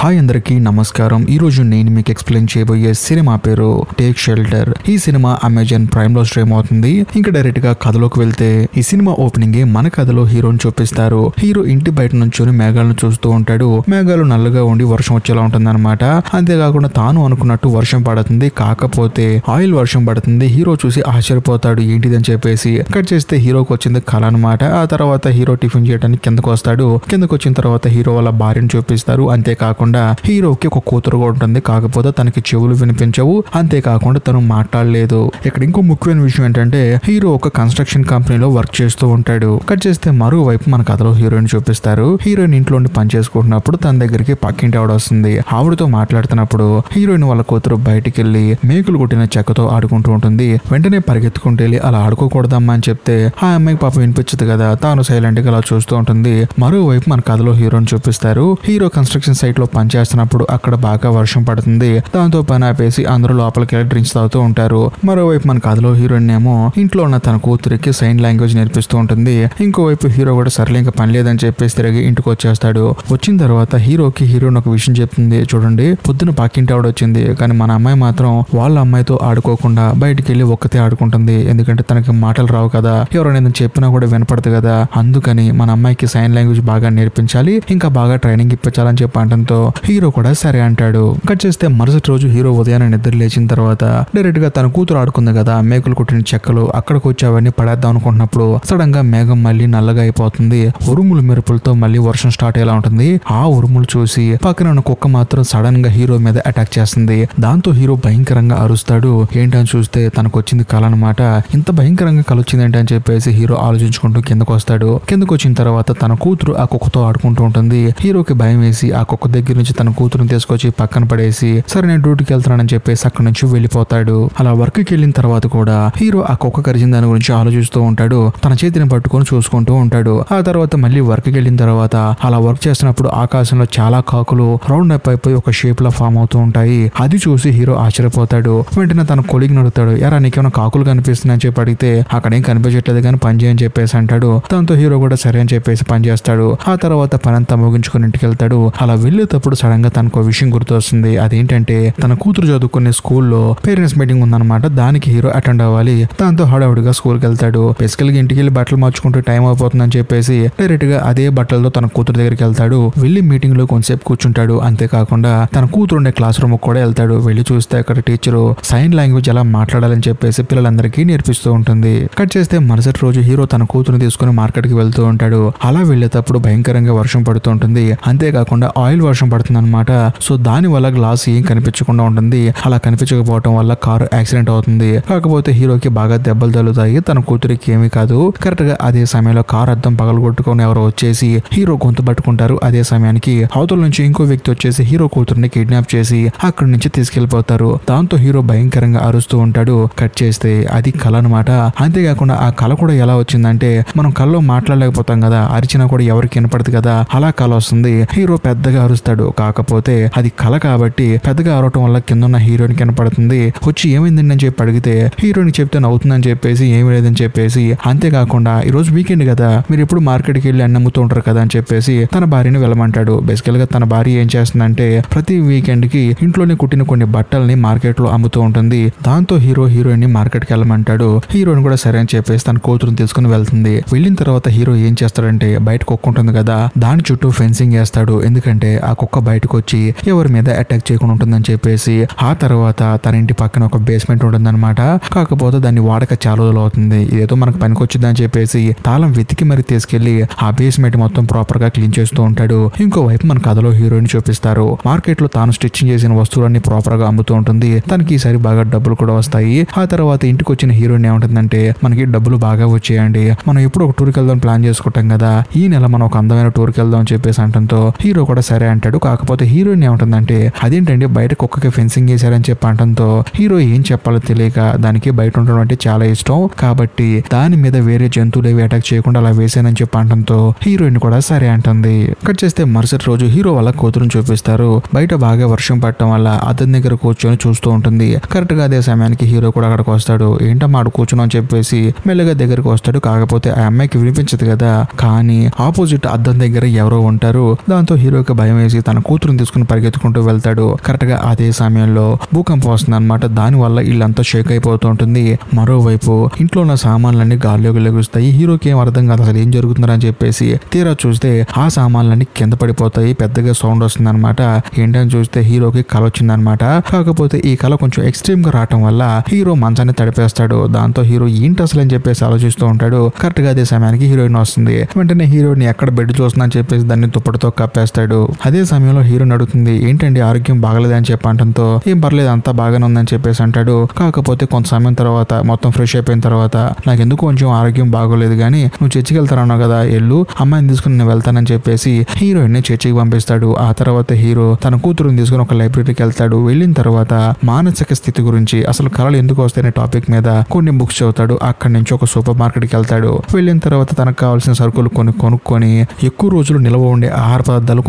Hi అందరికీ నమస్కారం. ఈ రోజు నేను మీకు ఎక్స్ప్లెయిన్ చేయబోయే సినిమా పేరు టేక్ షెల్టర్. ఈ సినిమా అమెజాన్ ప్రైమ్ లో స్ట్రీమ్ అవుతుంది. ఇంకా డైరెక్ట్ గా కథలోకి వెళ్తే ఈ సినిమా ఓపెనింగ్ మన కథలో హీరోని చూపిస్తారు. హీరో ఇంటి బయట నుంచొని మేఘాలను చూస్తూ ఉంటాడు. మేఘాలు నల్లగా ఉండి వర్షం వచ్చేలా ఉంటుంది అనమాట. అంతేకాకుండా తాను అనుకున్నట్టు వర్షం పడుతుంది, కాకపోతే ఆయిల్ వర్షం పడుతుంది. హీరో చూసి ఆశ్చర్యపోతాడు ఏంటిదని చెప్పేసి. కట్ చేస్తే హీరోకి వచ్చింది కళ అనమాట. ఆ తర్వాత హీరో టిఫిన్ చేయడానికి కిందకు వస్తాడు. కిందకు వచ్చిన తర్వాత హీరో వాళ్ళ భార్యను చూపిస్తారు. అంతేకాకుండా హీరోకి ఒక కూతురు కూడా ఉంటుంది, కాకపోతే తనకి చెవులు వినిపించవు. అంతేకాకుండా తను మాట్లాడలేదు. ఇక్కడ ఇంకో ముఖ్యమైన విషయం ఏంటంటే హీరో ఒక కన్స్ట్రక్షన్ కంపెనీలో వర్క్ చేస్తూ ఉంటాడు. కట్ చేస్తే మరోవైపు మన కథలో హీరోయిన్ చూపిస్తారు. హీరోయిన్ ఇంట్లో పని చేసుకుంటున్నప్పుడు తన దగ్గరికి పక్కింటి ఆవిడ వస్తుంది. ఆవిడతో మాట్లాడుతున్నప్పుడు హీరోయిన్ వాళ్ళ కూతురు బయటికి వెళ్లి మేకులు కొట్టిన చెక్కతో ఆడుకుంటూ ఉంటుంది. వెంటనే పరిగెత్తుకుంటూ వెళ్ళి అలా ఆడుకోకూడదమ్మా అని చెప్తే ఆ అమ్మాయికి పాపం వినిపించదు కదా, తాను సైలెంట్ గా అలా చూస్తూ ఉంటుంది. మరోవైపు మన కథలో హీరోని చూపిస్తారు. హీరో కన్స్ట్రక్షన్ సైట్ లో పని చేస్తున్నప్పుడు అక్కడ బాగా వర్షం పడుతుంది. దాంతో పని ఆపేసి అందరూ లోపలికి వెళ్ళి డ్రింక్స్ తాగుతూ ఉంటారు. మరోవైపు మన కథలో హీరోయిన్ ఏమో ఇంట్లో ఉన్న తన కూతురికి సైన్ లాంగ్వేజ్ నేర్పిస్తూ ఉంటుంది. ఇంకోవైపు హీరో కూడా సర్లే ఇంకా పని లేదని చెప్పేసి తిరిగి ఇంటికి వచ్చేస్తాడు. వచ్చిన తర్వాత హీరోకి హీరోయిన్ ఒక విషయం చెప్తుంది. చూడండి, పొద్దున పక్కింటి ఆవిడ వచ్చింది, కానీ మన అమ్మాయి మాత్రం వాళ్ళ అమ్మాయితో ఆడుకోకుండా బయటికి వెళ్ళి ఒక్కతే ఆడుకుంటుంది. ఎందుకంటే తనకి మాటలు రావు కదా, ఎవరైనా చెప్పినా కూడా వినపడదు కదా. అందుకని మన అమ్మాయికి సైన్ లాంగ్వేజ్ బాగా నేర్పించాలి, ఇంకా బాగా ట్రైనింగ్ ఇప్పించాలని చెప్పి అనడంతో హీరో కూడా సరే అంటాడు. కట్ చేస్తే మరుసటి రోజు హీరో ఉదయాన్నే నిద్ర లేచిన తర్వాత డైరెక్ట్ గా తన కూతురు ఆడుకుంది కదా మేకులు కొట్టిన చెక్కలు, అక్కడికి వచ్చి అవన్నీ పడేద్దాం అనుకుంటున్నప్పుడు సడన్ గా మేఘం మళ్ళీ నల్లగా అయిపోతుంది. ఉరుములు మెరుపులతో మళ్ళీ వర్షం స్టార్ట్ అయ్యేలా ఉంటుంది. ఆ ఉరుములు చూసి పక్కన ఉన్న కుక్క మాత్రం సడన్ గా హీరో మీద అటాక్ చేస్తుంది. దాంతో హీరో భయంకరంగా అరుస్తాడు. ఏంటని చూస్తే తనకు వచ్చింది కళ అనమాట. ఇంత భయంకరంగా కళ వచ్చింది ఏంటని చెప్పేసి హీరో ఆలోచించుకుంటూ కిందకు వస్తాడు. కిందకు వచ్చిన తర్వాత తన కూతురు ఆ కుక్కతో ఆడుకుంటూ ఉంటుంది. హీరోకి భయం వేసి ఆ కుక్క దగ్గర నుంచి తన కూతురుని తీసుకొచ్చి పక్కన పడేసి సరే నేను డ్యూటీకి వెళ్తున్నానని చెప్పేసి అక్కడి నుంచి వెళ్ళిపోతాడు. అలా వర్క్ కి వెళ్ళిన తర్వాత కూడా హీరో ఆ కుక్క కరిచిన దాని గురించి ఆలోచిస్తూ ఉంటాడు. తన చేతిని పట్టుకొని చూసుకుంటూ ఉంటాడు. ఆ తర్వాత మళ్ళీ వర్క్ కి వెళ్ళిన తర్వాత అలా వర్క్ చేస్తున్నప్పుడు ఆకాశంలో చాలా కాకులు రౌండ్ అప్ అయిపోయి ఒక షేప్ లో ఫామ్ అవుతూ ఉంటాయి. అది చూసి హీరో ఆశ్చర్యపోతాడు. వెంటనే తన కొలిగ్ నడుతాడు, ఎరా నీకేమైనా కాకులు కనిపిస్తున్నాయని చెప్పి అడిగితే అక్కడేం కనిపించట్లేదు కానీ పని చేయని చెప్పేసి అంటాడు. దాంతో హీరో కూడా సరే అని చెప్పేసి పని చేస్తాడు. ఆ తర్వాత పని అంతా ముగించుకొని ఇంటికి వెళ్తాడు. అలా వెళ్ళేటప్పుడు సడన్ గా తనకు విషయం గుర్తొస్తుంది. అదేంటంటే తన కూతురు చదువుకునే స్కూల్లో పేరెంట్స్ మీటింగ్ ఉందన్నమాట. దానికి హీరో అటెండ్ అవ్వాలి. దాంతో హడావుడిగా స్కూల్కి వెళ్తాడు. బేసికల్ గా ఇంటికి వెళ్ళి బట్టలు మార్చుకుంటూ టైం అయిపోతుందని చెప్పేసి డైరెక్ట్ గా అదే బట్టలతో తన కూతురు దగ్గరికి వెళ్తాడు. వెళ్లి మీటింగ్ లో కొంతసేపు కూర్చుంటాడు. అంతేకాకుండా తన కూతురు ఉండే క్లాస్ రూమ్ కూడా వెళ్తాడు. వెళ్లి చూస్తే అక్కడ టీచరు సైన్ లాంగ్వేజ్ ఎలా మాట్లాడాలని చెప్పేసి పిల్లలందరికీ నేర్పిస్తూ ఉంటుంది. కట్ చేస్తే మరుసటి రోజు హీరో తన కూతురుని తీసుకుని మార్కెట్ కి వెళ్తూ ఉంటాడు. అలా వెళ్లేటప్పుడు భయంకరంగా వర్షం పడుతూ ఉంటుంది. అంతేకాకుండా ఆయిల్ వర్షం పడుతుంది అనమాట. సో దాని వల్ల గ్లాస్ ఏం కనిపించకుండా ఉంటుంది. అలా కనిపించకపోవడం వల్ల కారు యాక్సిడెంట్ అవుతుంది. కాకపోతే హీరోకి బాగా దెబ్బలు తగులుతాయి. తన కూతురికి ఏమీ కాదు. కరెక్ట్ గా అదే సమయంలో కారు అద్దం పగలగొట్టుకొని ఎవరో వచ్చేసి హీరో గొంతు పట్టుకుంటారు. అదే సమయానికి అవతల నుంచి ఇంకో వ్యక్తి వచ్చేసి హీరో కూతురుని కిడ్నాప్ చేసి అక్కడి నుంచి తీసుకెళ్లిపోతారు. దాంతో హీరో భయంకరంగా అరుస్తూ ఉంటాడు. కట్ చేస్తే అది కళ అనమాట. అంతేకాకుండా ఆ కళ కూడా ఎలా వచ్చిందంటే మనం కళలో మాట్లాడలేకపోతాం కదా, అరిచినా కూడా ఎవరికి వినపడదు కదా, అలా కళ వస్తుంది. హీరో పెద్దగా అరుస్తాడు. కాకపోతే అది కళ కాబట్టి పెద్దగా అరవటం వల్ల కింద ఉన్న హీరోయిన్ కనపడుతుంది. వచ్చి ఏమైందండి అని చెప్పి అడిగితే హీరోయిన్ చెప్తే నవ్వుతుందని చెప్పేసి ఏమీ లేదని చెప్పేసి, అంతేకాకుండా ఈ రోజు వీకెండ్ కదా మీరు ఎప్పుడు మార్కెట్ కి వెళ్ళి అన్ని అమ్ముతూ ఉంటారు కదా అని చెప్పేసి తన భార్యని వెళ్ళమంటాడు. బేసికల్ గా తన భార్య ఏం చేస్తుందంటే ప్రతి వీకెండ్ కి ఇంట్లోనే కుట్టిన కొన్ని బట్టల్ని మార్కెట్ లో అమ్ముతూ ఉంటుంది. దాంతో హీరోయిన్ ని మార్కెట్ కి వెళ్ళమంటాడు. హీరోయిన్ కూడా సరే అని చెప్పేసి తన కూతురుని తీసుకుని వెళ్తుంది. వెళ్ళిన తర్వాత హీరో ఏం చేస్తాడంటే బయట కుక్క ఉంటుంది కదా దాని చుట్టూ ఫెన్సింగ్ వేస్తాడు. ఎందుకంటే ఆ కుక్క బయటకు వచ్చి ఎవరి మీద అటాక్ చేయకుండా ఉంటుందని చెప్పేసి. ఆ తర్వాత తన ఇంటి పక్కన ఒక బేస్మెంట్ ఉంటుందన్నమాట. కాకపోతే దాన్ని వాడక చాలా రోజులు అవుతుంది. ఇదేదో మనకు పనికొచ్చిందని చెప్పేసి తాళం వెతికి మరి తీసుకెళ్లి ఆ బేస్మెంట్ మొత్తం ప్రాపర్ గా క్లీన్ చేస్తూ ఉంటాడు. ఇంకోవైపు మన కథలో హీరోయిన్ చూపిస్తారు. మార్కెట్ లో తాను స్టిచ్చింగ్ చేసిన వస్తువులన్నీ ప్రాపర్ గా అమ్ముతూ ఉంటుంది. తనకి ఈసారి బాగా డబ్బులు కూడా వస్తాయి. ఆ తర్వాత ఇంటికి వచ్చిన హీరోయిన్ ఏముంటుందంటే మనకి డబ్బులు బాగా వచ్చేయండి, మనం ఎప్పుడు ఒక టూర్కి వెళ్దాం ప్లాన్ చేసుకుంటాం కదా, ఈ నెల మనం ఒక అందమైన టూర్కి వెళ్దాం అని చెప్పేసి అంటంతో హీరో కూడా సరే అంటాడు. కాకపోతే హీరోయిన్ ఏముంటుందంటే అదేంటండి బయట కుక్కకి ఫెన్సింగ్ చేశారని చెప్పి అంటంతో హీరో ఏం చెప్పాలో తెలియక దానికి బయట ఉండడం అంటే చాలా ఇష్టం కాబట్టి దాని మీద వేరే జంతువులు ఏవి అటాక్ చేయకుండా అలా వేసానని చెప్పి అంటంతో హీరోయిన్ కూడా సరే అంటుంది. కట్ చేస్తే మరుసటి రోజు హీరో వాళ్ళ కూతురుని చూపిస్తారు. బయట బాగా వర్షం పడటం వల్ల అతని దగ్గర కూర్చొని చూస్తూ ఉంటుంది. కరెక్ట్ గా అదే సమయానికి హీరో కూడా అక్కడికి వస్తాడు. ఏంటమ్మా ఆడు కూర్చుని అని చెప్పేసి మెల్లగా దగ్గరికి వస్తాడు. కాకపోతే ఆ అమ్మాయికి వినిపించదు కదా, కానీ ఆపోజిట్ అద్దం దగ్గర ఎవరో ఉంటారు. దాంతో హీరోకి భయం వేసి తన తన కూతురుని తీసుకుని పరిగెత్తుకుంటూ వెళ్తాడు. కరెక్ట్ గా అదే సమయంలో భూకంపం వస్తుంది అనమాట. దాని వల్ల ఇల్లంతా షేక్ అయిపోతూ ఉంటుంది. మరోవైపు ఇంట్లో ఉన్న సామాన్లన్నీ గాల్లోకి లెగుస్తాయి. హీరోకి ఏం అర్థం కాదు అసలు ఏం జరుగుతుందని చెప్పేసి తీరా చూస్తే ఆ సామాన్లన్నీ కింద పడిపోతాయి. పెద్దగా సౌండ్ వస్తుంది అనమాట. ఏంటని చూస్తే హీరోకి కల వచ్చిందనమాట. కాకపోతే ఈ కల కొంచెం ఎక్స్ట్రీమ్ గా రావటం వల్ల హీరో మంచాన్ని తడిపేస్తాడు. దాంతో హీరో ఏంటి అసలు అని చెప్పేసి ఆలోచిస్తూ ఉంటాడు. కరెక్ట్ గా అదే సమయానికి హీరోయిన్ వస్తుంది. వెంటనే హీరోయిన్ ఎక్కడ బెడ్ చూస్తుందని చెప్పేసి దాన్ని దుప్పటితో కప్పేస్తాడు. అదే సమయంలో హీరోయిన్ అడుగుతుంది ఏంటండి ఆరోగ్యం బాగలేదని చెప్పి అంటంతో ఏం పర్లేదు అంతా బాగానే ఉందని చెప్పేసి అంటాడు. కాకపోతే కొంత సమయం తర్వాత మొత్తం ఫ్రెష్ అయిపోయిన తర్వాత నాకు ఎందుకు కొంచెం ఆరోగ్యం బాగోలేదు కానీ నువ్వు చర్చికి వెళ్తానన్నావు కదా ఎల్లు అమ్మాయిని తీసుకుని నేను వెళ్తానని చెప్పేసి హీరోయిన్ ని చర్చికి పంపిస్తాడు. ఆ తర్వాత హీరో తన కూతురుని తీసుకుని ఒక లైబ్రరీకి వెళ్తాడు. వెళ్ళిన తర్వాత మానసిక స్థితి గురించి అసలు కళలు ఎందుకు వస్తాయనే టాపిక్ మీద కొన్ని బుక్స్ చదువుతాడు. అక్కడి నుంచి ఒక సూపర్ మార్కెట్ కి వెళ్తాడు. వెళ్ళిన తర్వాత తనకు కావాల్సిన సరుకులు కొనుక్కొని ఎక్కువ రోజులు నిల్వ ఉండే ఆహార పదార్థాలు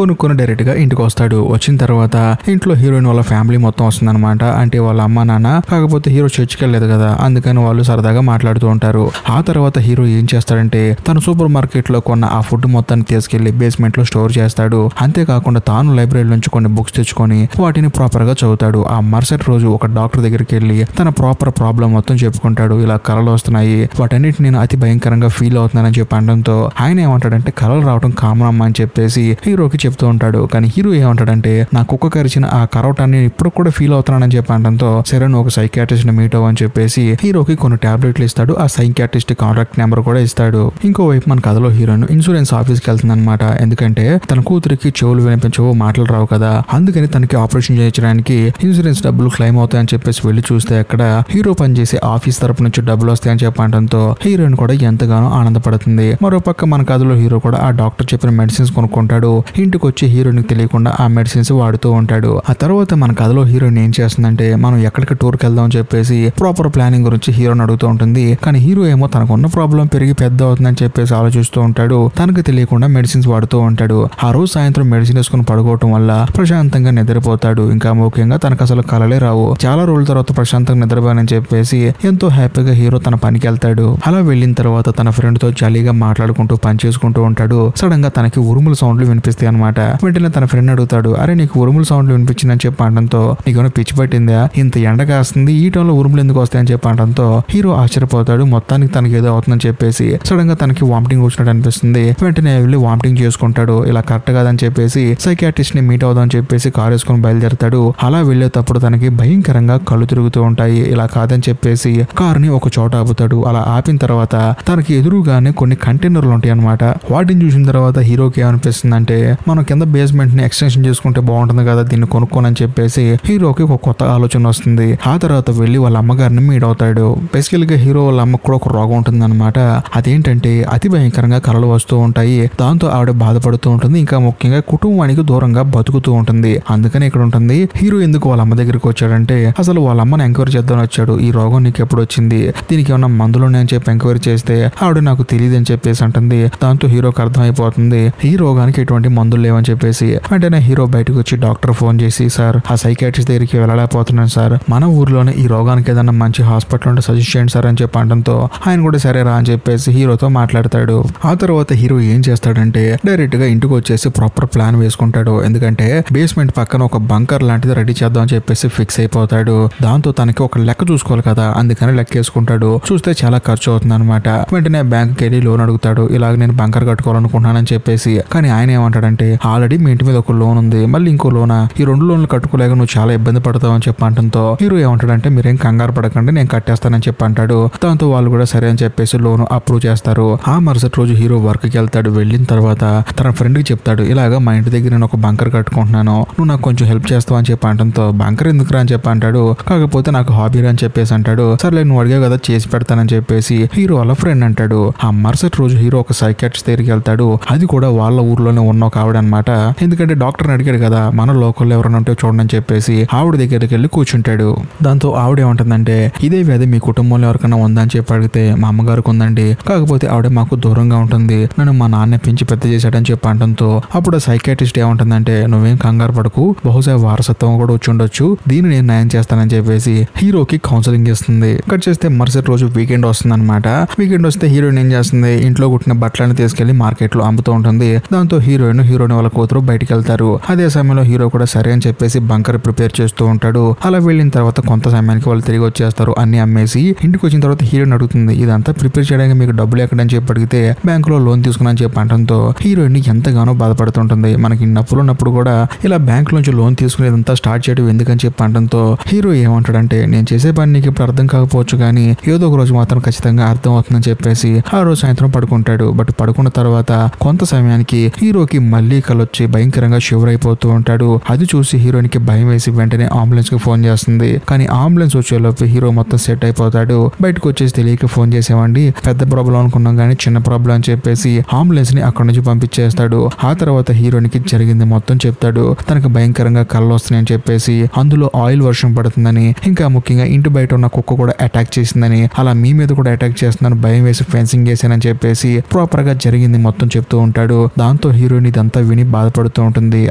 కొనుక్కొని డైరెక్ట్ గా ఇంటికి వస్తాడు. వచ్చిన తర్వాత ఇంట్లో హీరోయిన్ వాళ్ళ ఫ్యామిలీ మొత్తం వస్తుంది అనమాట. అంటే వాళ్ళ అమ్మ నాన్న. కాకపోతే హీరో చర్చికి వెళ్ళలేదు కదా అందుకని వాళ్ళు సరదాగా మాట్లాడుతూ ఉంటారు. ఆ తర్వాత హీరో ఏం చేస్తాడంటే తన సూపర్ మార్కెట్ లో కొన్న ఆ ఫుడ్ మొత్తాన్ని తీసుకెళ్లి బేస్మెంట్ లో స్టోర్ చేస్తాడు. అంతేకాకుండా తాను లైబ్రరీ నుంచి కొన్ని బుక్స్ తెచ్చుకొని వాటిని ప్రాపర్ గా చదువుతాడు. ఆ మరుసటి రోజు ఒక డాక్టర్ దగ్గరికి వెళ్ళి తన ప్రాపర్ ప్రాబ్లం మొత్తం చెప్పుకుంటాడు. ఇలా కళలు వస్తున్నాయి వాటన్నిటి నేను అతి భయంకరంగా ఫీల్ అవుతున్నానని చెప్పి అనడంతో ఆయన ఏమంటాడంటే కళలు రావడం కామన్ అమ్మ అని చెప్పేసి హీరోకి చెప్తూ ఉంటాడు. కానీ హీరో ఏమంటాడంటే నా కుక్క కరిచిన ఆ కరవటాన్ని ఇప్పుడు కూడా ఫీల్ అవుతున్నానని చెప్పి అనడంతో సరే నువ్వు ఒక సైకియాట్రిస్ట్ ని మీట్ అవ్వని చెప్పేసి హీరోకి కొన్ని టాబ్లెట్లు ఇస్తాడు. ఆ సైకియాట్రిస్ట్ కాంటాక్ట్ నెంబర్ కూడా ఇస్తాడు. ఇంకోవైపు మన కథలో హీరోయిన్ ఇన్సూరెన్స్ ఆఫీస్ కి వెళ్తుంది అనమాట. ఎందుకంటే తన కూతురికి చెవులు వినిపించవు మాటలు రావు కదా అందుకని తనకి ఆపరేషన్ చేయించడానికి ఇన్సూరెన్స్ డబ్బులు క్లెయిమ్ అవుతాయని చెప్పేసి వెళ్లి చూస్తే అక్కడ హీరో పనిచేసే ఆఫీస్ తరపు నుంచి డబ్బులు వస్తాయని చెప్పడంతో హీరోయిన్ కూడా ఎంతగానో ఆనందపడుతుంది. మరోపక్క మన కథలో హీరో కూడా ఆ డాక్టర్ చెప్పిన మెడిసిన్స్ కొనుక్కుంటాడు. ఇంటికి వచ్చి హీరోయిన్ తెలియకుండా ఆ మెడిసిన్స్ వాడుతూ ఉంటాడు. ఆ తర్వాత మన కథలో హీరోయిన్ ఏం చేస్తుందంటే మనం ఎక్కడికి టూర్కి వెళ్దాం అని చెప్పేసి ప్రాపర్ ప్లానింగ్ గురించి హీరోని అడుగుతూ ఉంటుంది. కానీ హీరో ఏమో తనకున్న ప్రాబ్లం పెరిగి పెద్ద అవుతుందని చెప్పేసి ఆలోచిస్తూ ఉంటాడు. తనకు తెలియకుండా మెడిసిన్స్ వాడుతూ ఉంటాడు. ఆ రోజు సాయంత్రం మెడిసిన్ వేసుకుని పడుకోవటం వల్ల ప్రశాంతంగా నిద్రపోతాడు. ఇంకా ముఖ్యంగా తనకు అసలు కలలే రావు. చాలా రోజుల తర్వాత ప్రశాంతంగా నిద్రపోయానని చెప్పేసి ఎంతో హ్యాపీగా హీరో తన పనికి వెళ్తాడు. అలా వెళ్ళిన తర్వాత తన ఫ్రెండ్ తో జాలీగా మాట్లాడుకుంటూ పని చేసుకుంటూ ఉంటాడు. సడన్ గా తనకి ఉరుముల సౌండ్లు వినిపిస్తాయి అనమాట. వెంటనే తన ఫ్రెండ్ అడుగుతాడు అరే నీకు ఉరుముల సౌండ్లు వినిపించిందని చెప్పి అనడంతో నీకేమైనా పిచ్చి పట్టిందా ఇంత ఎండ కాస్తుంది ఈ టైంలో ఉరుములు ఎందుకు వస్తాయని చెప్పి అనడంతో హీరో ఆశ్చర్యపోతాడు. మొత్తానికి తనకి ఏదో అవుతుందని చెప్పేసి సడన్ గా తనకి వామిటింగ్ వచ్చినట్టు అనిపిస్తుంది. వెంటనే వెళ్ళి వామిటింగ్ చేసుకుంటాడు. ఇలా కరెక్ట్ కాదని చెప్పేసి సైకియాట్రిస్ట్ ని మీట్ అవుదాం అని చెప్పేసి కారు వేసుకుని బయలుదేరతాడు. అలా వెళ్లేటప్పుడు తనకి భయంకరంగా కళ్ళు తిరుగుతూ ఉంటాయి. ఇలా కాదని చెప్పేసి కారుని ఒక చోట ఆపుతాడు. అలా ఆపిన తర్వాత తనకి ఎదురుగానే కొన్ని కంటైనర్లు ఉంటాయి అనమాట. వాటిని చూసిన తర్వాత హీరోకి ఏమనిపిస్తుందంటే మనం కింద బేస్మెంట్ ని ఎక్స్టెన్షన్ చేసుకుంటే బాగుంటుంది కదా దీన్ని కొనుక్కోనని చెప్పేసి హీరోకి ఒక కొత్త ఆలోచన వస్తుంది. ఆ తర్వాత వెళ్లి వాళ్ళ అమ్మగారిని మీట్ అవుతాడు. బేసికల్ గా హీరో వాళ్ళ అమ్మకు కూడా ఒక రోగం ఉంటుంది అనమాట. అదేంటంటే అతి భయంకరంగా కలలు వస్తూ ఉంటాయి. దాంతో ఆవిడ బాధపడుతూ ఉంటుంది. ఇంకా ముఖ్యంగా కుటుంబానికి దూరంగా బతుకుతూ ఉంటుంది. అందుకని ఇక్కడ ఉంటుంది. హీరో ఎందుకు వాళ్ళ అమ్మ దగ్గరికి వచ్చాడంటే అసలు వాళ్ళ అమ్మని ఎంక్వైరీ చేద్దామని వచ్చాడు. ఈ రోగం నీకు ఎప్పుడు వచ్చింది దీనికి ఏమన్నా మందులు ఉన్నాయని చెప్పి ఎంక్వైరీ చేస్తే ఆవిడ నాకు తెలియదు అని చెప్పేసి అంటుంది. దాంతో హీరోకి అర్థమైపోతుంది ఈ రోగానికి ఎటువంటి మందులు లేవని చెప్పేసి. వెంటనే హీరో బయటకు వచ్చి డాక్టర్ ఫోన్ చేసి సార్ ఆ సైకియాట్రిస్ట్ దగ్గరికి వెళ్ళలేకపోతున్నాను సార్ మన ఊర్లోనే ఈ రోగానికి ఏదన్నా మంచి హాస్పిటల్ ఉంటే సజెస్ట్ చేయండి సార్ అని చెప్పి అనడంతో ఆయన కూడా సరే రా అని చెప్పేసి హీరోతో మాట్లాడతాడు. ఆ తర్వాత హీరో ఏం చేస్తాడంటే డైరెక్ట్ గా ఇంటికి వచ్చేసి ప్రాపర్ ప్లాన్ వేసుకుంటాడు. ఎందుకంటే బేస్మెంట్ పక్కన ఒక బంకర్ లాంటిది రెడీ చేద్దాం అని చెప్పేసి ఫిక్స్ అయిపోతాడు. దాంతో తనకి ఒక లెక్క చూసుకోవాలి కదా అందుకని లెక్క వేసుకుంటాడు. చూస్తే చాలా ఖర్చు అవుతుంది అనమాట. వెంటనే బ్యాంకుకి వెళ్ళి లోన్ అడుగుతాడు. ఇలాగ నేను బంకర్ కట్టుకోవాలనుకుంటున్నానని చెప్పేసి. కానీ ఆయన ఏమంటాడంటే ఆల్రెడీ మీ ఇంటి మీద ఒక లోన్ ఉంది మళ్ళీ ఇంకో లోనా ఈ 2 లోన్లు కట్టుకోలేక నువ్వు చాలా ఇబ్బంది పడతావు అని చెప్పి అంటంతో హీరో ఏమంటాడంటే మీరేం కంగారు పడకండి నేను కట్టేస్తానని చెప్పి అంటాడు. దాంతో వాళ్ళు కూడా సరే అని చెప్పేసి లోన్ అప్రూవ్ చేస్తారు. ఆ మరుసటి రోజు హీరో వర్క్ కి వెళ్తాడు. వెళ్ళిన తర్వాత తన ఫ్రెండ్ కి చెప్తాడు ఇలాగా మా ఇంటి దగ్గర నేను ఒక బంకర్ కట్టుకుంటున్నాను నువ్వు నాకు కొంచెం హెల్ప్ చేస్తావు అని చెప్పి అంటంతో బంకర్ ఎందుకురా అని చెప్పి అంటాడు. కాకపోతే నాకు హాబీ అని చెప్పేసి అంటాడు. సరే నువ్వు అడిగా కదా చేసి పెడతానని చెప్పేసి హీరో వాళ్ళ ఫ్రెండ్ అంటాడు. ఆ మరుసటి రోజు హీరో ఒక సైకియాట్రిస్ట్ దగ్గరికి వెళ్తాడు. అది కూడా వాళ్ళ ఊర్లోనే ఉన్న ఒక ఆవిడ అనమాట. ఎందుకంటే డాక్టర్ని అడిగాడు కదా మన లోకల్లో ఎవరైనా ఉంటే చూడండి అని చెప్పేసి ఆవిడ దగ్గరికి వెళ్ళి కూర్చుంటాడు. దాంతో ఆవిడ ఏమంటుందంటే ఇదే వ్యాధి మీ కుటుంబంలో ఎవరికైనా ఉందా అని చెప్పి అడిగితే మా అమ్మగారికి ఉందండి కాకపోతే ఆవిడ మాకు దూరంగా ఉంటుంది నన్ను మా నాన్న పెంచి పెద్ద చేశాడని చెప్పి అంటంతో అప్పుడు సైకియాట్రిస్ట్ ఏమంటుందంటే నువ్వేం కంగారు పడకు బహుశా వారసత్వం కూడా వచ్చి ఉండొచ్చు దీన్ని నేను న్యాయం చేస్తానని చెప్పేసి హీరోకి కౌన్సిలింగ్ ఇస్తుంది. కట్ చేస్తే మరుసటి రోజు వీకెండ్ వస్తుంది అనమాట. వీకెండ్ వస్తే హీరోయిన్ ఏం చేస్తుంది ఇంట్లో కుట్టిన బట్టలను తీసుకెళ్లి మార్కెట్ లో అమ్ముతూ ఉంటుంది. దాంతో హీరో హీరోని వాళ్ళ కూతురు బయటికి వెళ్తారు. అదే సమయంలో హీరో కూడా సరే అని చెప్పేసి బంకర్ ప్రిపేర్ చేస్తూ ఉంటాడు. అలా వెళ్ళిన తర్వాత కొంత సమయానికి వాళ్ళు తిరిగి వచ్చేస్తారు. అన్ని అమ్మేసి ఇంటికి వచ్చిన తర్వాత హీరోని అడుగుతుంది, ఇదంతా ప్రిపేర్ చేయడానికి మీకు డబ్బులు ఎక్కడని చెప్పి అడిగితే బ్యాంకులో లోన్ తీసుకున్నాను చెప్పి అనడంతో హీరోయిన్ ఎంతగానో బాధపడుతుంటుంది. మనకి నప్పులు ఉన్నప్పుడు కూడా ఇలా బ్యాంక్ నుంచి లోన్ తీసుకునేదంతా స్టార్ట్ చేయడం ఎందుకని చెప్పి అనడంతో హీరో ఏమంటాడంటే, నేను చేసే పని నీకు ఇప్పుడు అర్థం కాకపోవచ్చు కానీ ఏదో ఒక రోజు మాత్రం ఖచ్చితంగా అర్థం అవుతుందని చెప్పేసి ఆ రోజు సాయంత్రం పడుకుంటాడు. బట్ పడుకున్న తర్వాత కొంత సమయానికి హీరోకి మళ్ళీ కలొచ్చి భయంకరంగా షివర్ అయిపోతూ ఉంటాడు. అది చూసి హీరోయిన్ కి భయం వేసి వెంటనే అంబులెన్స్ కి ఫోన్ చేస్తుంది. కానీ అంబులెన్స్ వచ్చేలోపు హీరో మొత్తం సెట్ అయిపోతాడు. బయటకు వచ్చేసి తెలియక ఫోన్ చేసామండి, పెద్ద ప్రాబ్లం అనుకున్నాం కానీ చిన్న ప్రాబ్లం అని చెప్పేసి అంబులెన్స్ ని అక్కడ నుంచి పంపించేస్తాడు. ఆ తర్వాత హీరోయిన్ కి జరిగింది మొత్తం చెప్తాడు. తనకు భయంకరంగా కళ్ళు వస్తున్నాయని చెప్పేసి, అందులో ఆయిల్ వర్షం పడుతుందని, ఇంకా ముఖ్యంగా ఇంటి బయట ఉన్న కుక్క కూడా అటాక్ చేసిందని, అలా మీ మీద కూడా అటాక్ చేస్తుందని భయం వేసి ఫెన్సింగ్ చేశానని చెప్పేసి ప్రాపర్ గా జరిగింది మొత్తం చెప్తూ ఉంటాడు. దాంతో హీరోయిన్ ఇదంతా విని బాధపడుతూ ఉంటుంది.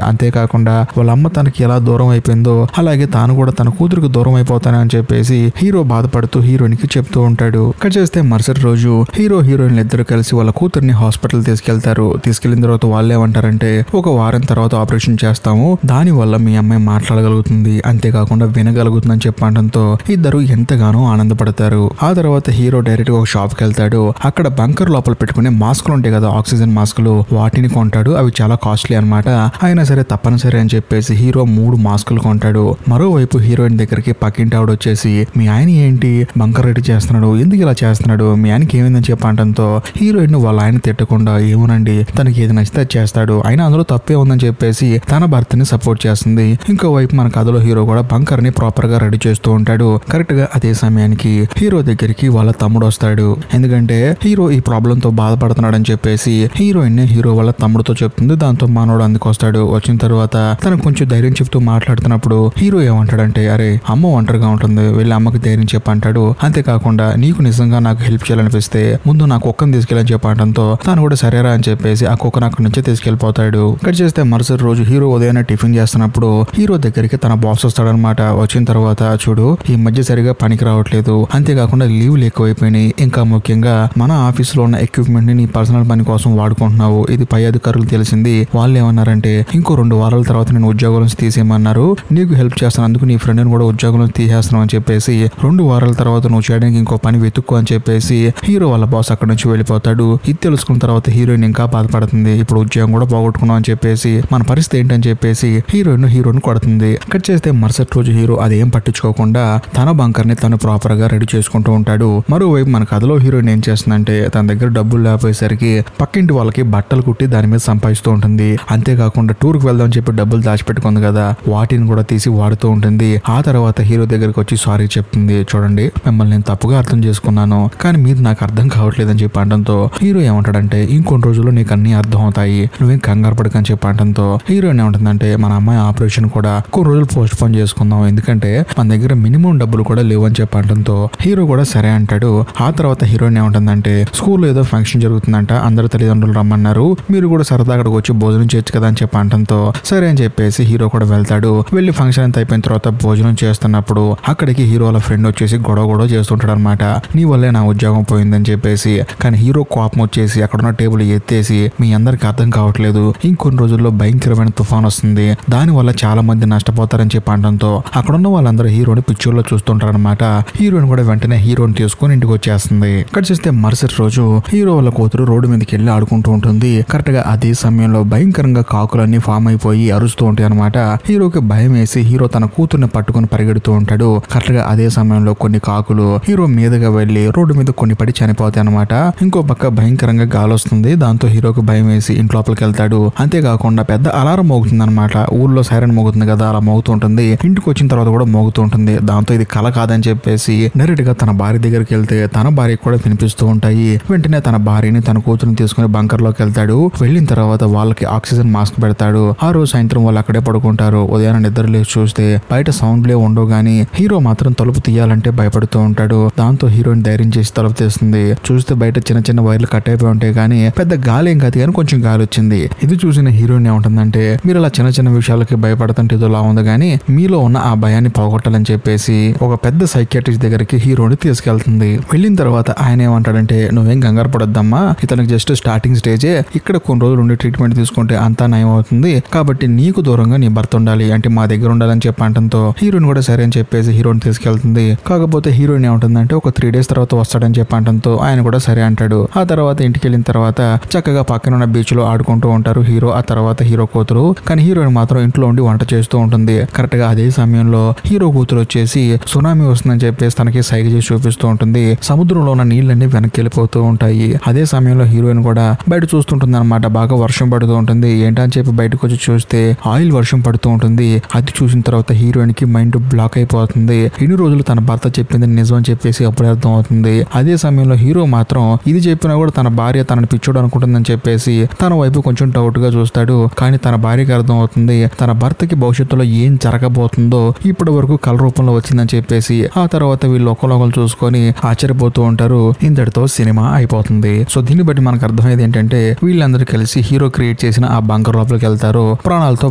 అంతేకాకుండా వాళ్ళ అమ్మ తనకి ఎలా దూరం అయిపోయిందో అలాగే తాను కూడా తన కూతురికి దూరం అయిపోతానని చెప్పేసి హీరో బాధపడుతూ హీరోయిన్ కి చెప్తూ ఉంటాడు. కట్ చేస్తే మరుసటి రోజు హీరోయిన్లు ఇద్దరు కలిసి వాళ్ళ కూతుర్ని హాస్పిటల్ తీసుకెళ్తారు. తీసుకెళ్లిన తర్వాత వాళ్ళు ఏమంటారంటే, ఒక వారం తర్వాత ఆపరేషన్ చేస్తాము, దాని వల్ల మీ అమ్మాయి మాట్లాడగలుగుతుంది, అంతేకాకుండా వినగలుగుతుందని చెప్పడంతో ఇద్దరు ఎంతగానో ఆనందపడతారు. ఆ తర్వాత హీరో డైరెక్ట్ గా ఒక షాప్ కి వెళ్తాడు. అక్కడ బంకర్ లోపల పెట్టుకునే మాస్కులు ఉంటాయి కదా, ఆక్సిజన్ మాస్కులు, వాటిని కొంటాడు. అవి చాలా కాస్ట్లీ అనమాట. అయినా సరే తప్పనిసరి అని చెప్పేసి హీరో 3 మాస్కులు కొంటాడు. మరోవైపు హీరోయిన్ దగ్గరికి పక్కింటి ఆవిడ వచ్చేసి, మీ ఆయన ఏంటి బంకర్ రెడీ చేస్తున్నాడు, ఎందుకు ఇలా చేస్తున్నాడు, మీ ఆయనకి ఏమైందని చెప్పడంతో హీరోయిన్ వాళ్ళ ఆయన తిట్టకుండా, ఏమోనండి తనకి ఏది నచ్చితే చేస్తాడు, అయినా అందులో తప్పే ఉందని చెప్పేసి తన భర్తని సపోర్ట్ చేస్తుంది. ఇంకోవైపు మన కథలో హీరో కూడా బంకర్ ని ప్రాపర్ గా రెడీ చేస్తూ ఉంటాడు. కరెక్ట్ గా అదే సమయానికి హీరో దగ్గరికి వాళ్ళ తమ్ముడు వస్తాడు. ఎందుకంటే హీరో ఈ ప్రాబ్లం తో బాధపడుతున్నాడని చెప్పేసి హీరోయిన్ హీరో వాళ్ళ తమ్ముడితో చెప్తుంది. దాంతో మనోడు అందుకొస్తాడు. వచ్చిన తర్వాత తనకు కొంచెం ధైర్యం చెప్తూ మాట్లాడుతున్నప్పుడు హీరో ఏమంటాడంటే, అరే అమ్మ ఒంటరిగా ఉంటుంది, వెళ్ళి అమ్మకి ధైర్యం చెప్పంటాడు. అంతేకాకుండా నీకు నిజంగా నాకు హెల్ప్ చేయాలనిపిస్తే ముందు నా కుక్కను తీసుకెళ్ళని చెప్పడంతో తాను కూడా సరేరా అని చెప్పేసి ఆ కుక్కను అక్కడి నుంచే తీసుకెళ్లిపోతాడు. కట్ చేస్తే మరుసటి రోజు హీరో ఉదయాన్నే టిఫిన్ చేస్తున్నప్పుడు హీరో దగ్గరికి తన బాస్ వస్తాడనమాట. వచ్చిన తర్వాత, చూడు ఈ మధ్య సరిగా పనికి రావట్లేదు, అంతేకాకుండా లీవ్లు ఎక్కువైపోయినాయి, ఇంకా ముఖ్యంగా మన ఆఫీస్ లో ఉన్న ఎక్విప్మెంట్ ని నీ పర్సనల్ పని కోసం వాడుకుంటున్నావు, ఇది పై అధికారులు తెలిసింది. వాళ్ళు ఏమన్నారంటే, ఇంకో 2 వారాల తర్వాత నేను ఉద్యోగం నుంచి తీసేయమన్నారు, నీకు హెల్ప్ చేస్తున్నందుకు నీ ఫ్రెండ్ ని కూడా ఉద్యోగం నుంచి తీసేస్తున్నావు అని చెప్పేసి 2 వారాల తర్వాత నువ్వు చేయడానికి ఇంకో పని వెతుక్కో అని చెప్పేసి హీరో వాళ్ళ బాస్ అక్కడ నుంచి వెళ్ళిపోతాడు. ఇది తెలుసుకున్న తర్వాత హీరోయిన్ ఇంకా బాధపడుతుంది. ఇప్పుడు ఉద్యోగం కూడా పోగొట్టుకున్నాం అని చెప్పేసి మన పరిస్థితి ఏంటని చెప్పేసి హీరోయిన్ కొడుతుంది. కట్ చేస్తే మరుసటి రోజు హీరో అదేం పట్టించుకోకుండా తన బంకర్ ని తను ప్రాపర్ గా రెడీ చేసుకుంటూ ఉంటాడు. మరోవైపు మన కథలో హీరోయిన్ ఏం చేస్తుందంటే, తన దగ్గర డబ్బులు లేకపోయేసరికి పక్కింటి వాళ్ళకి బట్టలు కుట్టి దాని మీద సంపాదిస్తూ ఉంటుంది. అంతేకాకుండా టూర్ కి వెళ్దాం చెప్పి డబ్బులు దాచిపెట్టుకుంది కదా, వాటిని కూడా తీసి వాడుతూ ఉంటుంది. ఆ తర్వాత హీరో దగ్గరికి వచ్చి సారీ చెప్తుంది, చూడండి మిమ్మల్ని నేను తప్పుగా అర్థం చేసుకున్నాను, కానీ మీరు నాకు అర్థం కావట్లేదని చెప్పి అనడంతో హీరో ఏమంటాడంటే, ఇంకొన్ని రోజుల్లో నీకు అన్ని అర్థం అవుతాయి, నువ్వేం కంగారు పడకని చెప్పి అనడంతో హీరోయిన్ ఏమంటుందంటే, మన అమ్మాయి ఆపరేషన్ కూడా కొన్ని రోజులు పోస్ట్ పోన్ చేసుకుందాం, ఎందుకంటే మన దగ్గర మినిమం డబ్బులు కూడా లేవని చెప్పి అనడంతో హీరో కూడా సరే అంటాడు. ఆ తర్వాత హీరోయిన్ ఏమంటుందంటే, స్కూల్లో ఏదో ఫంక్షన్ జరుగుతుందంట, అందరు తల్లిదండ్రులు రమ్మన్నారు, మీరు కూడా సరదా అక్కడికి వచ్చి భోజనం చేయొచ్చు కదా అని చెప్పి అనడంతో సరే అని చెప్పేసి హీరో కూడా వెళ్తాడు. వెళ్ళి ఫంక్షన్ అంతా అయిపోయిన తర్వాత భోజనం చేస్తున్నప్పుడు అక్కడికి హీరో వాళ్ళ ఫ్రెండ్ వచ్చేసి గొడవ చేస్తుంటాడు అనమాట. నీ వల్లే నా ఉద్యోగం పోయిందని చెప్పేసి. కానీ హీరో కోపం వచ్చేసి అక్కడున్న టేబుల్ ఎత్తేసి, మీ అందరికి అర్థం కావట్లేదు, ఇంకొన్ని రోజుల్లో భయంకరమైన తుఫాన్ వస్తుంది, దాని వల్ల చాలా మంది నష్టపోతారని చెప్పి అనడంతో అక్కడున్న వాళ్ళందరూ హీరోని పిక్చర్లో చూస్తుంటారనమాట. హీరోయిన్ కూడా వెంటనే హీరోని తీసుకుని ఇంటికి వచ్చేస్తుంది. కట్ చేస్తే మరుసటి రోజు హీరో వాళ్ళ కూతురు రోడ్డు మీదకి వెళ్ళి ఆడుకుంటూ ఉంటుంది. కరెక్ట్ గా అదే సమయంలో భయంకరంగా కాకులన్నీ ఫామ్ అయిపోయి అరుస్తూ ఉంటాయి అనమాట. హీరోకి భయం వేసి హీరో తన కూతుర్ని పట్టుకుని పరిగెడుతూ ఉంటాడు. కరెక్ట్ గా అదే సమయంలో కొన్ని కాకులు హీరో మీదుగా వెళ్లి రోడ్డు మీద కొన్ని పడి చనిపోతాయి అనమాట. ఇంకో పక్క భయంకరంగా గాలి వస్తుంది. దాంతో హీరోకి భయం వేసి ఇంట్లోపలికి వెళ్తాడు. అంతేకాకుండా పెద్ద అలారం మోగుతుంది అనమాట. ఊర్లో సైరన్ మోగుతుంది కదా, అలా మోగుతూ ఉంటుంది. ఇంటికి వచ్చిన తర్వాత కూడా మోగుతూ ఉంటుంది. దాంతో ఇది కల కాదని చెప్పేసి డైరెక్ట్ గా తన భార్య దగ్గరికి వెళ్తే తన భార్యకి కూడా వినిపిస్తూ ఉంటాయి. వెంటనే తన భార్యని తన కూతురుని తీసుకుని బంకర్ లోకి వెళ్తాడు. వెళ్ళిన తర్వాత వాళ్ళకి ఆక్సిజన్ మాస్క్ పెడతాడు. ఆ రోజు సాయంత్రం వాళ్ళు అక్కడే పడుకుంటారు. ఉదయాన్నే నిద్ర లేచి చూస్తే బయట సౌండ్లే ఉండవు గానీ హీరో మాత్రం తలుపు తీయాలంటే భయపడుతూ ఉంటాడు. దాంతో హీరోయిన్ ధైర్యం చేసి తలుపు తీస్తుంది. చూస్తే బయట చిన్న చిన్న వైర్లు కట్ అయిపోయి ఉంటాయి కానీ పెద్ద గాలి ఏం కాదు కానీ కొంచెం గాలి వచ్చింది. ఇది చూసిన హీరోయిన్ ఏముంటుందంటే, మీరు అలా చిన్న చిన్న విషయాలకి భయపడుతుంటే ఇదిలా ఉంది కానీ మీలో ఉన్న ఆ భయాన్ని పోగొట్టాలని చెప్పేసి ఒక పెద్ద సైకియాట్రిస్ట్ దగ్గరికి హీరోని తీసుకెళ్తుంది. వెళ్ళిన తర్వాత ఆయన ఏమంటాడంటే, నువ్వేం కంగారు పడొద్దమ్మా, ఇతనికి జస్ట్ స్టార్టింగ్ స్టేజే, ఇక్కడ కొన్ని రోజులు ఉండి ట్రీట్మెంట్ తీసుకుంటే అంతా నయం అవుతుంది, కాబట్టి నీకు దూరంగా నీ భర్త ఉండాలి, అంటే మా దగ్గర ఉండాలని చెప్పి అంటంతో హీరోయిన్ కూడా సరే అని చెప్పేసి హీరోని తీసుకెళ్తుంది. కాకపోతే హీరోయిన్ ఏమంటుందంటే ఒక 3 days తర్వాత వస్తాడని చెప్పి అంటంతో ఆయన కూడా సరే అంటాడు. ఆ తర్వాత ఇంటికి వెళ్ళిన తర్వాత చక్కగా పక్కన ఉన్న బీచ్ లో ఆడుకుంటూ ఉంటారు హీరో ఆ తర్వాత హీరో కూతురు. కానీ హీరోయిన్ మాత్రం ఇంట్లో ఉండి వంట చేస్తూ ఉంటుంది. కరెక్ట్ గా అదే సమయంలో హీరో కూతురు వచ్చేసి సునామీ వస్తుందని చెప్పేసి తనకి సైగ చేసి చూపిస్తూ ఉంటుంది. సముద్రంలో ఉన్న నీళ్ళన్నీ వెనక్కి వెళ్ళిపోతూ ఉంటాయి. అదే సమయంలో హీరోయిన్ కూడా బయట చూస్తుంటుంది అనమాట. బాగా వర్షం పడుతూ ఉంటుంది. ఏంటని చెప్పి బయటకు వచ్చి చూస్తే ఆయిల్ వర్షం పడుతూ ఉంటుంది. అది చూసిన తర్వాత హీరోయిన్ కి మైండ్ బ్లాక్ అయిపోతుంది. ఇన్ని రోజులు తన భర్త చెప్పింది నిజం అని చెప్పేసి అప్పుడే అర్థం అవుతుంది. అదే సమయంలో హీరో మాత్రం ఇది చెప్పినా కూడా తన భార్య తనని పిచ్చోడు అనుకుంటుందని చెప్పేసి తన వైపు కొంచెం డౌట్ గా చూస్తాడు. కానీ తన భార్యకి అర్థం అవుతుంది తన భర్తకి భవిష్యత్తులో ఏం జరగబోతుందో ఇప్పటి వరకు కల రూపంలో వచ్చిందని చెప్పేసి. ఆ తర్వాత వీళ్ళు ఒకరినొకరు చూసుకొని ఆశ్చర్యపోతూ ఉంటారు. ఇంతటితో సినిమా అయిపోతుంది. సో దీన్ని బట్టి మనకు అర్థమయ్యేది ఏంటంటే వీళ్ళందరూ కలిసి హీరో క్రియేట్ చేసిన ఆ బంకర్ లోపలికి వెళ్తారు, ప్రాణాలతో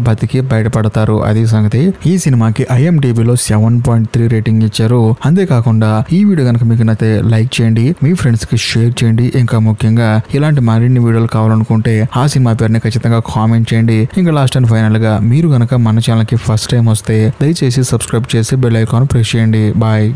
బతికి బయటపడతారు. అది సంగతి. ఈ సినిమాకి IMDbలో 7.3 రేటింగ్ ఇచ్చారు. అంతేకాకుండా ఈ వీడియో కనుక మీకు నచ్చితే లైక్ చేయండి, మీ ఫ్రెండ్స్ కి షేర్ చేయండి. ఇంకా ముఖ్యంగా ఇలాంటి మరిన్ని వీడియోలు కావాలనుకుంటే ఆ సినిమా పేరుని ఖచ్చితంగా కామెంట్ చేయండి. ఇంకా లాస్ట్ అండ్ ఫైనల్ గా మీరు గనక మన ఛానల్ కి ఫస్ట్ టైం వస్తే దయచేసి సబ్స్క్రైబ్ చేసి బెల్ ఐకాన్ ప్రెస్ చేయండి. బాయ్.